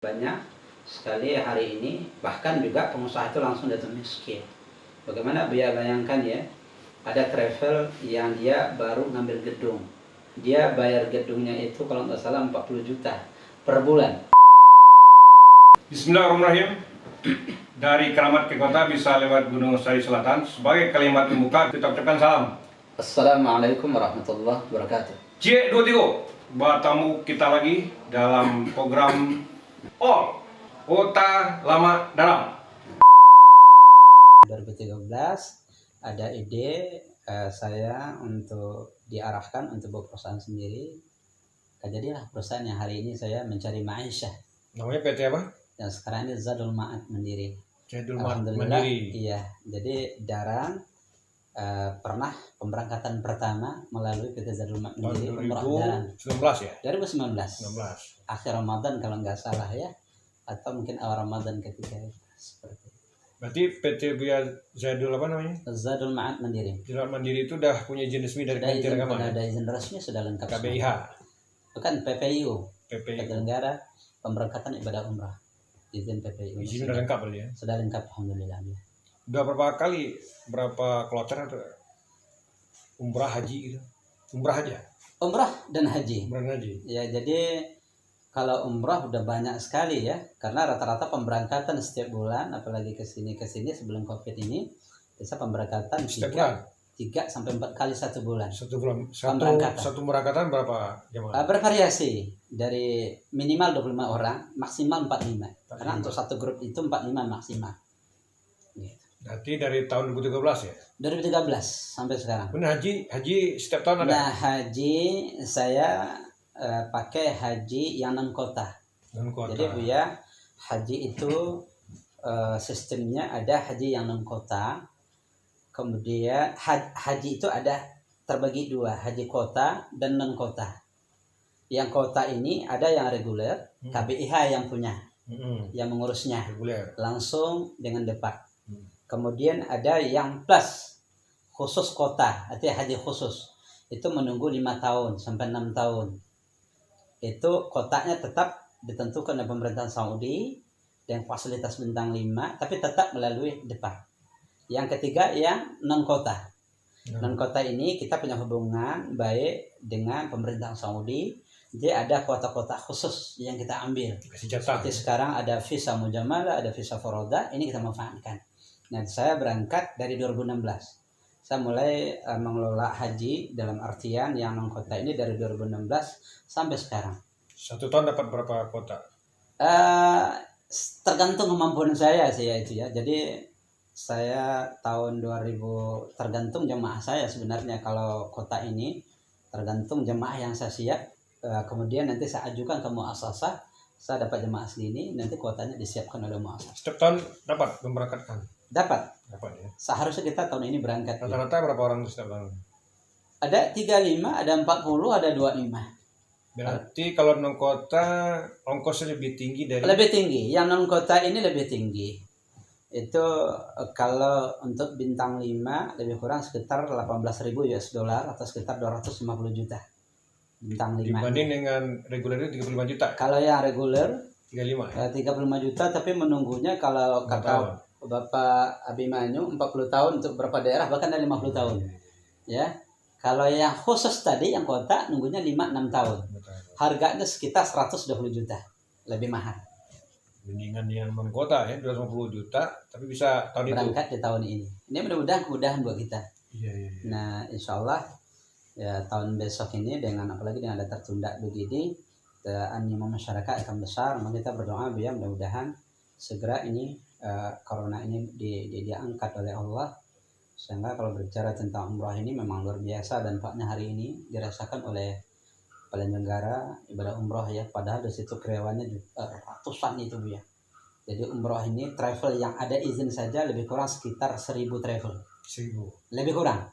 Banyak sekali hari ini, bahkan juga pengusaha itu langsung datang miskin. Bagaimana biar bayangkan ya, ada travel yang dia baru ngambil gedung. Dia bayar gedungnya itu kalau nggak salah 40 juta per bulan. Bismillahirrahmanirrahim. Dari Keramat ke Kota bisa lewat Gunung Sari Selatan. Sebagai kalimat pembuka kita ucapkan salam. Assalamualaikum warahmatullahi wabarakatuh. C23 bertemu kita lagi dalam program Kota Lama Dalam. 2013 ada ide saya untuk diarahkan untuk berusaha sendiri. Jadilah perusahaan yang hari ini saya mencari ma'isyah. Namanya PT apa? Yang sekarang ini Zadul Ma'ad Mandiri. Zadul Ma'ad Alhamdulillah, Mandiri. iya. Jadi jarang pernah pemberangkatan pertama melalui PT Zadul Ma'ad Mandiri umrah daran 2019 ya? 2019. 19. Akhir Ramadan kalau nggak salah ya, atau mungkin awal Ramadan ketika seperti itu. Berarti PT Buya Zadul apa namanya? Zadul Ma'ad Mandiri. Zadul Mandiri itu udah punya izin resmi dari Kementerian Agama. Ada izin resmi, sudah lengkap. KBIH. Bukan PPIU. PPIU. Penyelenggara Pemberangkatan Ibadah Umrah. Izin PPIU. Izin sudah lengkap berarti ya? Sudah lengkap, alhamdulillah. Udah berapa kloter atau umrah haji gitu? Umrah aja? Umrah dan haji. Umrah dan haji. Ya, jadi kalau umrah udah banyak sekali ya, karena rata-rata pemberangkatan setiap bulan, apalagi ke sini sebelum Covid ini, bisa pemberangkatan setiap bulan? 3 sampai 4 kali satu bulan. Satu bulan. Pemberangkatan. Satu pemberangkatan berapa jemaah? Bervariasi dari minimal 25 orang, maksimal 45. Karena untuk satu grup itu 45 maksimal. Gitu. Berarti dari tahun 2013 ya? 2013 sampai sekarang. Benar, haji setiap tahun ada? Nah, haji saya pakai haji yang non kota. Non kota. Jadi Bu ya, haji itu sistemnya ada haji yang non kota. Kemudian haji itu ada terbagi 2, haji kota dan non kota. Yang kota ini ada yang reguler, KBIH yang punya, yang mengurusnya, reguler, langsung dengan depak. Kemudian ada yang plus, khusus kota, artinya haji khusus. Itu menunggu 5 tahun sampai 6 tahun. Itu kotanya tetap ditentukan oleh pemerintahan Saudi dan fasilitas bintang 5, tapi tetap melalui depak. Yang ketiga yang non kota. Non kota ini kita punya hubungan baik dengan pemerintahan Saudi. Jadi ada kota-kota khusus yang kita ambil. Seperti sekarang ada visa mujamalah, ada visa foroda, ini kita manfaatkan. Nah, saya berangkat dari 2016. Saya mulai mengelola haji dalam artian yang non kota ini dari 2016 sampai sekarang. Satu tahun dapat berapa kota? Tergantung kemampuan saya sih ya itu ya. Jadi saya tahun 2000 tergantung jemaah saya sebenarnya. Kalau kota ini tergantung jemaah yang saya siap, kemudian nanti saya ajukan ke muasasah, saya dapat jemaah segini, nanti kuotanya disiapkan oleh muasasah. Setiap tahun dapat memberangkatkan? Dapat ya. Seharusnya kita tahun ini berangkat. Rata-rata berapa orang setiap tahun? Ada 35, ada 40, ada 25. Berarti kalau non kota ongkosnya lebih tinggi dari? Lebih tinggi, yang non kota ini lebih tinggi. Itu kalau untuk bintang 5 lebih kurang sekitar 18.000 US dollar atau sekitar 250 juta. Bintang 5. Dibanding dengan reguler itu 35 juta. Kalau yang reguler 35 ya? 35 juta, tapi menunggunya kalau kata Bapak Abimanyu 40 tahun untuk beberapa daerah, bahkan ada 50 tahun. Ya. Kalau yang khusus tadi yang kota nunggunya 5-6 tahun. Harganya sekitar 120 juta. Lebih mahal. Mendingan yang non kota ya 250 juta tapi bisa tahun berangkat itu. Di tahun ini. Ini mudah-mudahan kemudahan buat kita. Iya. Nah, insya Allah ya tahun besok ini dengan apalagi dengan ada tertunda begini, animo masyarakat akan besar. Maka kita berdoa biar mudah-mudahan segera ini corona ini diangkat oleh Allah, sehingga kalau berbicara tentang umrah ini memang luar biasa dampaknya hari ini dirasakan oleh penyelenggara ibadah umroh ya, padahal di situ karyawannya ratusan itu Bu ya. Jadi umroh ini travel yang ada izin saja lebih kurang sekitar 1000 travel. 1000. Lebih kurang.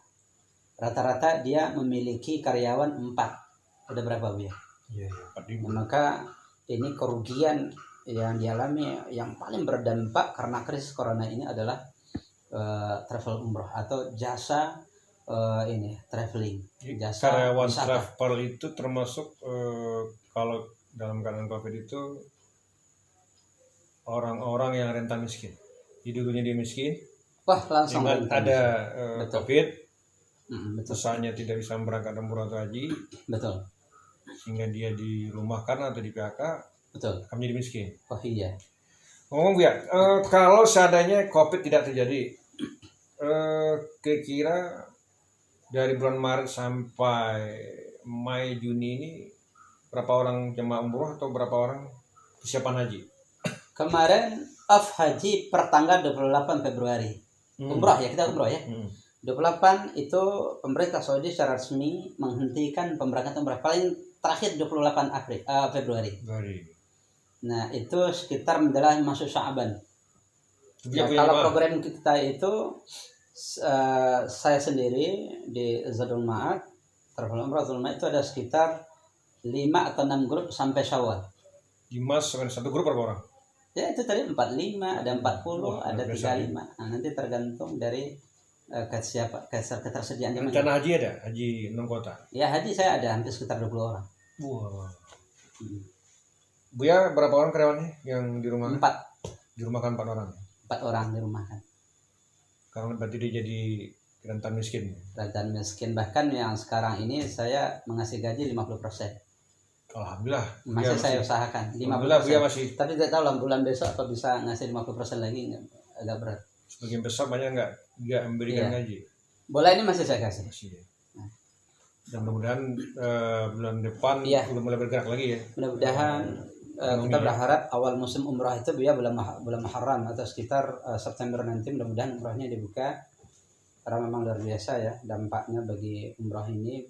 Rata-rata dia memiliki karyawan 4. Udah berapa Bu ya? Iya, 4.000. Maka ini kerugian yang dialami yang paling berdampak karena krisis corona ini adalah travel umroh atau jasa traveling, jasa karyawan wisata. travel itu termasuk kalau dalam keadaan COVID itu orang-orang yang rentan miskin. Jadi dulunya dia miskin, Wah, langsung dengan rentan. ada Betul. COVID, Betul. misalnya tidak bisa berangkat umroh atau haji, Betul. sehingga dia dirumahkan atau di PHK, Betul. akan menjadi miskin. Oh iya. Ngomong ya, kalau seandainya COVID tidak terjadi, kira-kira dari bulan Maret sampai Mei Juni ini berapa orang jemaah umroh atau berapa orang persiapan haji? Kemarin off haji per tanggal 28 Februari. Umroh ya, kita umroh ya. 28 itu pemerintah Saudi secara resmi menghentikan pemberangkatan umrah paling terakhir 28 Februari. Nah, itu sekitar menjelang masuk Sya'ban. Ya, kalau program kita itu saya sendiri di Zadul Ma'ad, Travel Umrah Zadul Ma'ad itu ada sekitar 5 atau 6 grup sampai Syawal. 5 satu grup berapa orang? Ya, itu tadi 45, ada 40, Wah, ada biasa 35. Nah, nanti tergantung dari ketersediaan jemaah. Rencana haji ada? Haji 6 kota? Ya, haji saya ada hampir sekitar 20 orang. Wah. Buya berapa orang karyawannya yang di rumah? 4. Di rumah kan 4 orang? 4 orang di rumah kan. Karena berarti dia jadi rentan miskin. Rentan miskin, bahkan yang sekarang ini saya mengasih gaji 50%. Alhamdulillah. Masih saya usahakan 50%. Alhamdulillah Buya masih. Tapi tidak tahu lah bulan besok apa bisa ngasih 50% lagi, agak berat. Sebagian besar banyak nggak memberikan gaji. Bola ini masih saya kasih. Masih ya. Dan mudah-mudahan bulan depan udah mulai bergerak lagi ya. Mudah-mudahan kita berharap awal musim umrah itu bulan Muharram atau sekitar September nanti mudah-mudahan umrahnya dibuka, karena memang luar biasa ya dampaknya bagi umrah ini,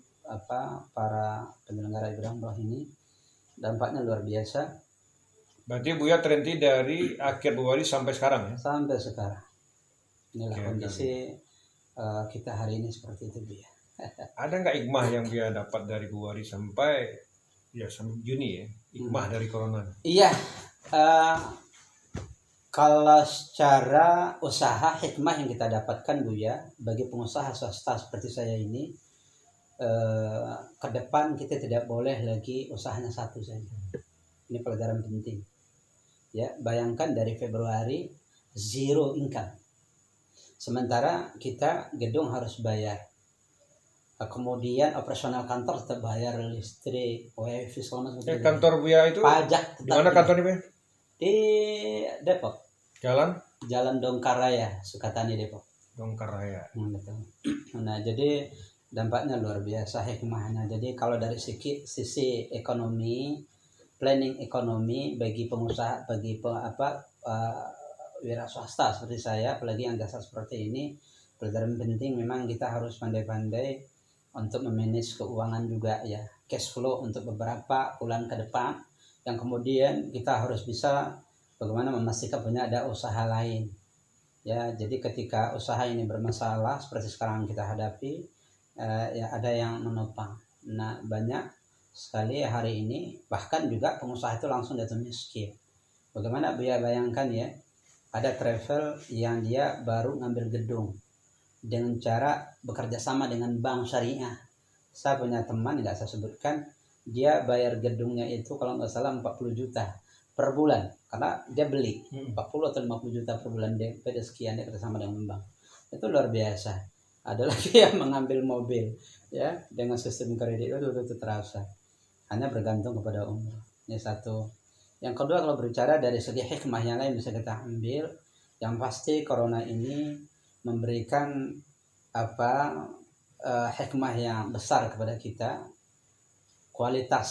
para penyelenggara ibadah umrah ini dampaknya luar biasa. Berarti Buya terhenti dari akhir Februari sampai sekarang ya? Sampai sekarang. Inilah kondisi kita hari ini seperti itu Buya. Ada nggak hikmah yang Buya dapat dari Februari sampai Juni ya? Hikmah dari corona? Iya, kalau secara usaha hikmah yang kita dapatkan Buya bagi pengusaha swasta seperti saya ini, ke depan kita tidak boleh lagi usahanya satu saja. Ini pelajaran penting. Ya, bayangkan dari Februari zero income. Sementara kita gedung harus bayar. Kemudian operasional kantor tetap bayar, listrik, wifi, segala macam. Kantor Buya itu pajak di mana kantornya Buya? Di Depok. Jalan Dongkaraya, Sukatani, Depok. Dongkaraya. Betul. Nah, jadi dampaknya luar biasa hikmahnya. Jadi kalau dari sisi ekonomi, planning ekonomi bagi pengusaha, bagi wira swasta seperti saya, apalagi yang jasa seperti ini, pelajaran penting memang kita harus pandai-pandai untuk memanage keuangan juga ya, cash flow untuk beberapa bulan ke depan, yang kemudian kita harus bisa bagaimana memastikan punya ada usaha lain ya. Jadi ketika usaha ini bermasalah seperti sekarang kita hadapi, ya ada yang menopang. Nah, banyak sekali hari ini bahkan juga pengusaha itu langsung jatuh miskin. Bagaimana Buya bayangkan ya, ada travel yang dia baru ngambil gedung dengan cara bekerja sama dengan bank syariah. Saya punya teman, nggak saya sebutkan, dia bayar gedungnya itu kalau nggak salah 40 juta per bulan, karena dia beli 40 atau 50 juta per bulan, DP sekian, dia kerjasama dengan bank. Itu luar biasa. Ada lagi yang mengambil mobil ya dengan sistem kredit, itu terasa. Hanya bergantung kepada umroh. Ini satu. Yang kedua, kalau berbicara dari segi hikmah yang lain bisa kita ambil, yang pasti corona ini memberikan hikmah yang besar kepada kita. Kualitas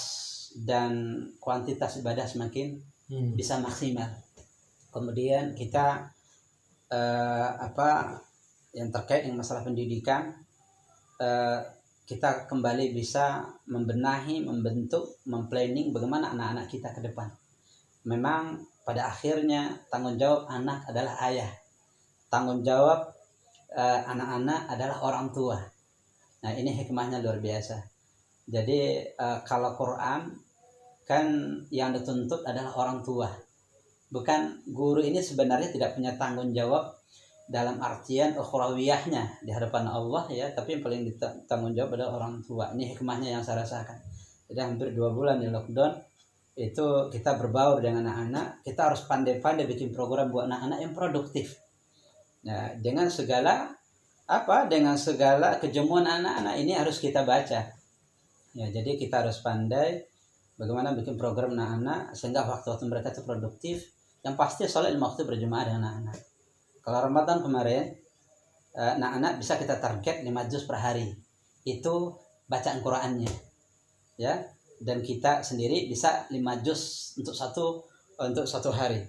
dan kuantitas ibadah semakin bisa maksimal. Kemudian kita yang terkait dengan masalah pendidikan, kita kembali bisa membenahi, membentuk, memplanning bagaimana anak-anak kita ke depan. Memang pada akhirnya tanggung jawab anak adalah ayah, tanggung jawab anak-anak adalah orang tua. Nah, ini hikmahnya luar biasa. Jadi kalau Quran kan yang dituntut adalah orang tua, bukan guru. Ini sebenarnya tidak punya tanggung jawab dalam artian ukhrawiyahnya di hadapan Allah ya, tapi yang paling ditanggung jawab adalah orang tua. Ini hikmahnya yang saya rasakan. Jadi hampir 2 bulan di lockdown, itu kita berbaur dengan anak-anak, kita harus pandai-pandai bikin program buat anak-anak yang produktif. Nah, dengan segala kejemuan anak-anak ini harus kita baca. Ya, jadi kita harus pandai bagaimana bikin program anak-anak sehingga waktu-waktu mereka itu produktif. Yang pasti sholat 5 waktu berjemaah dengan anak-anak. Kalau Ramadan kemarin, anak-anak bisa kita target 5 juz per hari. Itu bacaan Qur'annya. Ya, dan kita sendiri bisa 5 juz untuk satu hari.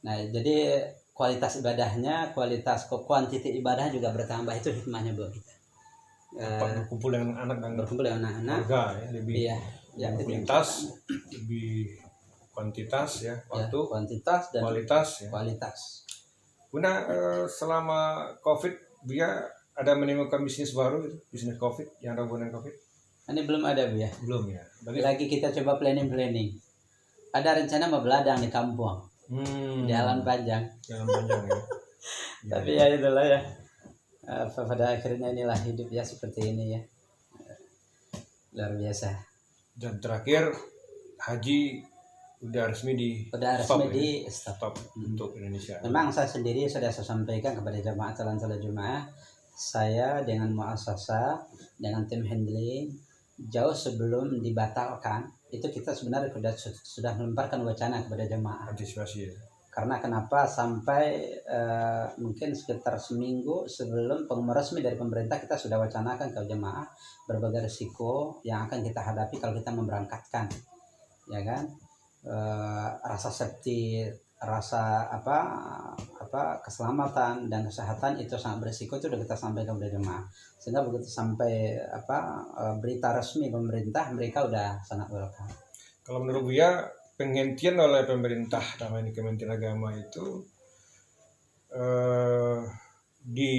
Nah, jadi kualitas ibadahnya, kuantiti ibadahnya juga bertambah. Itu hikmahnya buat kita. Berkumpul dengan anak dan Berkumpul dengan anak-anak. keluarga ya, lebih kualitas, lebih kuantitas ya, waktu, kuantitas dan kualitas. Bunda, selama COVID, Buya ada menemukan bisnis baru, bisnis COVID yang ada hubungan COVID? Ini belum ada, Bu ya. Belum ya. Lagi kita coba planning. Ada rencana mau beladang di kampung. Jalan panjang. Jalan panjang ya. Tapi ya itulah ya. Pada akhirnya inilah hidup ya seperti ini ya. Luar biasa. Dan terakhir haji udah resmi di stop untuk Indonesia. Memang saya sendiri sudah sampaikan kepada jemaah calon jemaah, saya dengan muassasah, dengan tim handling jauh sebelum dibatalkan itu kita sebenarnya sudah melemparkan wacana kepada jemaah. Antisipasi ya. Karena kenapa sampai mungkin sekitar seminggu sebelum pengumuman resmi dari pemerintah kita sudah wacanakan ke jemaah berbagai risiko yang akan kita hadapi kalau kita memberangkatkan, ya kan? Rasa safety, rasa keselamatan dan kesehatan itu sangat berisiko, itu sudah kita sampaikan kepada jemaah. Sehingga begitu sampai berita resmi pemerintah, mereka udah sangat welcome. Kalau menurut Buya, penghentian oleh pemerintah dalam ini Kementerian Agama itu di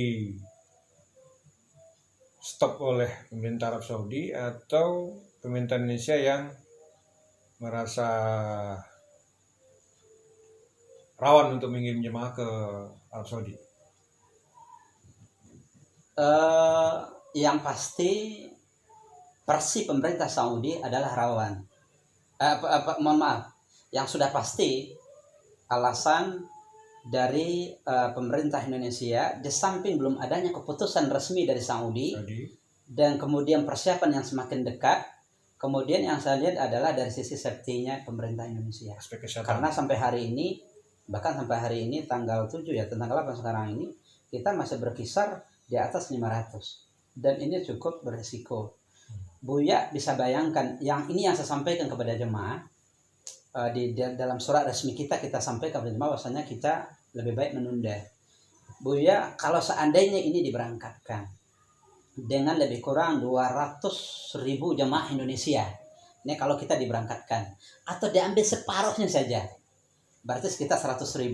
stop oleh pemerintah Arab Saudi atau pemerintah Indonesia yang merasa rawan untuk mengirim jemaah ke Arab Saudi? Yang pasti versi pemerintah Saudi adalah rawan. Mohon maaf, yang sudah pasti alasan dari pemerintah Indonesia, di samping belum adanya keputusan resmi dari Saudi. Dan kemudian persiapan yang semakin dekat, kemudian yang saya lihat adalah dari sisi safety-nya pemerintah Indonesia. Karena sampai hari ini, bahkan sampai hari ini tanggal 7 ya, tanggal 8 sekarang ini, kita masih berkisar di atas 500. Dan ini cukup berisiko. Buya bisa bayangkan, yang saya sampaikan kepada jemaah, di dalam surat resmi kita sampaikan kepada jemaah bahwasanya kita lebih baik menunda. Buya, kalau seandainya ini diberangkatkan dengan lebih kurang 200.000 jemaah Indonesia, ini kalau kita diberangkatkan, atau diambil separuhnya saja, berarti sekitar 100.000.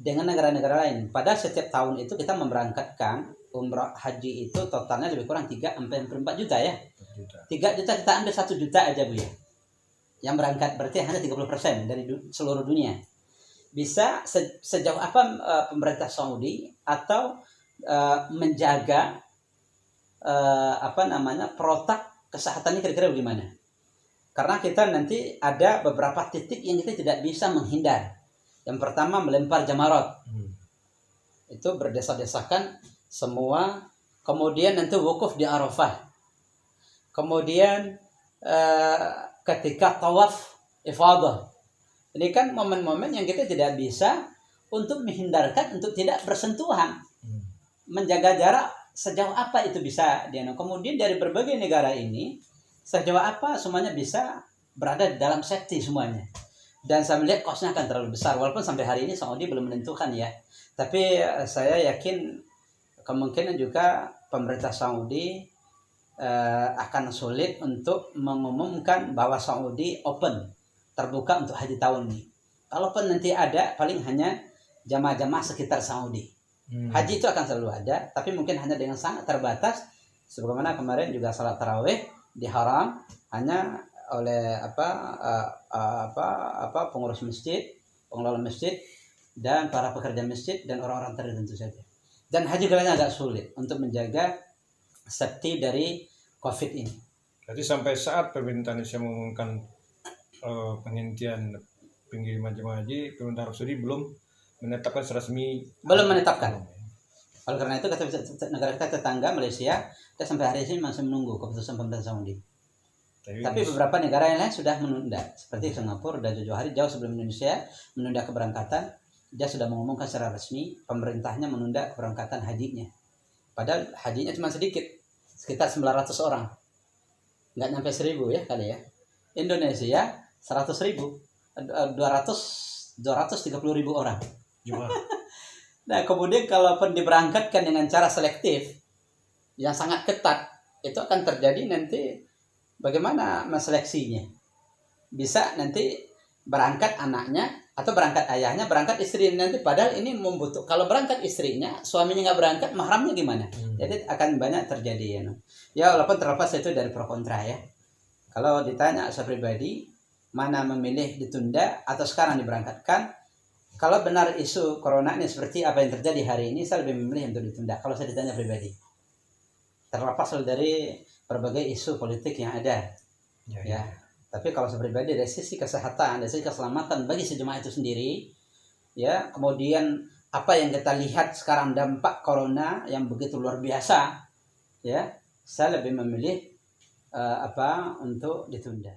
Dengan negara-negara lain, pada setiap tahun itu kita memberangkatkan umrah haji itu totalnya lebih kurang 3-4 juta ya. 3 juta kita ambil 1 juta aja, Bu ya. Yang berangkat berarti hanya 30% dari seluruh dunia. Bisa sejauh apa pemerintah Saudi atau menjaga protap kesehatan ini kira-kira bagaimana? Karena kita nanti ada beberapa titik yang kita tidak bisa menghindar. Yang pertama melempar jamarot. Itu berdesa-desakan semua. Kemudian nanti wukuf di Arafah. Kemudian ketika tawaf ifadah. Ini kan momen-momen yang kita tidak bisa untuk menghindarkan, untuk tidak bersentuhan. Menjaga jarak sejauh apa itu bisa dianu. Kemudian dari berbagai negara ini sejauh apa semuanya bisa berada di dalam safety semuanya. Dan saya melihat kosnya akan terlalu besar, walaupun sampai hari ini Saudi belum menentukan ya. Tapi saya yakin kemungkinan juga pemerintah Saudi akan sulit untuk mengumumkan bahwa Saudi open, terbuka untuk haji tahun ini. Kalaupun nanti ada, paling hanya jamaah-jamaah sekitar Saudi. Haji itu akan selalu ada, tapi mungkin hanya dengan sangat terbatas. Sebagaimana kemarin juga salat tarawih di Haram hanya oleh pengurus masjid, pengelola masjid, dan para pekerja masjid dan orang-orang tertentu saja. Dan haji kalian agak sulit untuk menjaga safety dari COVID ini. Jadi sampai saat pemerintah Indonesia mengumumkan penghentian pengiriman jemaah haji, pemerintah Arab Saudi belum menetapkan resmi. Belum menetapkan. Oleh karena itu negara kita tetangga Malaysia kita sampai hari ini masih menunggu keputusan pemerintah Saudi. Tapi beberapa negara yang lain sudah menunda, seperti Singapura dan 7 hari jauh sebelum Indonesia menunda keberangkatan. Dia sudah mengumumkan secara resmi pemerintahnya menunda keberangkatan hajinya. Padahal hajinya cuma sedikit, sekitar 900 orang, nggak nyampe 1000 ya kali ya. Indonesia 100.000, 230.000 orang. Nah kemudian kalaupun diberangkatkan dengan cara selektif yang sangat ketat, itu akan terjadi nanti bagaimana menseleksinya? Bisa nanti berangkat anaknya atau berangkat ayahnya, berangkat istrinya nanti. Padahal ini membutuhkan. Kalau berangkat istrinya, suaminya nggak berangkat, mahramnya gimana? Jadi akan banyak terjadi ya. Ya walaupun terlepas itu dari pro kontra ya. Kalau ditanya saya pribadi, mana memilih ditunda atau sekarang diberangkatkan? Kalau benar isu corona ini seperti apa yang terjadi hari ini, saya lebih memilih untuk ditunda. Kalau saya ditanya pribadi, terlepas dari berbagai isu politik yang ada, ya. Tapi kalau saya pribadi dari sisi kesehatan, dari sisi keselamatan bagi si jemaah itu sendiri, ya. Kemudian apa yang kita lihat sekarang dampak corona yang begitu luar biasa, ya. Saya lebih memilih untuk ditunda.